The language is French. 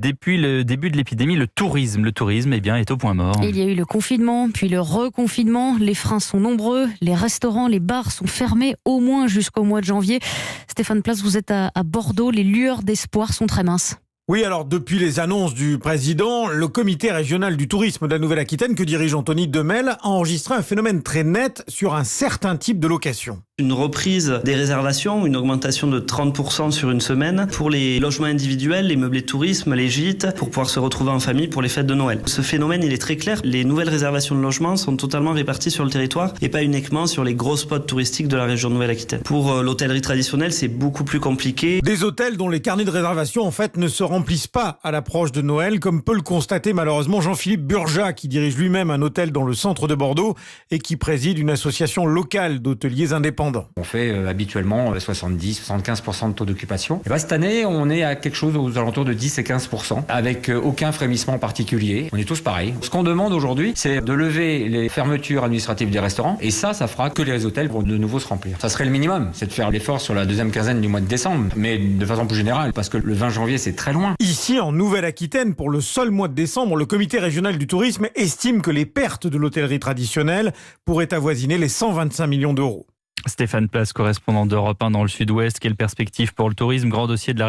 Depuis le début de l'épidémie, le tourisme est au point mort. Il y a eu le confinement, puis le reconfinement. Les freins sont nombreux. Les restaurants, les bars sont fermés au moins jusqu'au mois de janvier. Stéphane Place, vous êtes à Bordeaux. Les lueurs d'espoir sont très minces. Oui, alors depuis les annonces du président, le comité régional du tourisme de la Nouvelle-Aquitaine que dirige Anthony Demel a enregistré un phénomène très net sur un certain type de location. Une reprise des réservations, une augmentation de 30% sur une semaine pour les logements individuels, les meublés de tourisme, les gîtes, pour pouvoir se retrouver en famille pour les fêtes de Noël. Ce phénomène, il est très clair. Les nouvelles réservations de logements sont totalement réparties sur le territoire et pas uniquement sur les gros spots touristiques de la région Nouvelle-Aquitaine. Pour l'hôtellerie traditionnelle, c'est beaucoup plus compliqué. Des hôtels dont les carnets de réservation, en fait, ne se remplissent pas à l'approche de Noël, comme peut le constater malheureusement Jean-Philippe Burjat, qui dirige lui-même un hôtel dans le centre de Bordeaux et qui préside une association locale d'hôteliers indépendants. On fait habituellement 70-75% de taux d'occupation. Et cette année, on est à quelque chose aux alentours de 10 et 15%, avec aucun frémissement particulier. On est tous pareils. Ce qu'on demande aujourd'hui, c'est de lever les fermetures administratives des restaurants, et ça fera que les hôtels vont de nouveau se remplir. Ça serait le minimum, c'est de faire l'effort sur la deuxième quinzaine du mois de décembre, mais de façon plus générale, parce que le 20 janvier, c'est très loin. Ici, en Nouvelle-Aquitaine, pour le seul mois de décembre, le comité régional du tourisme estime que les pertes de l'hôtellerie traditionnelle pourraient avoisiner les 125 millions d'euros. Stéphane Place, correspondant d'Europe 1 dans le Sud-Ouest. Quelle perspective pour le tourisme? Grand dossier de la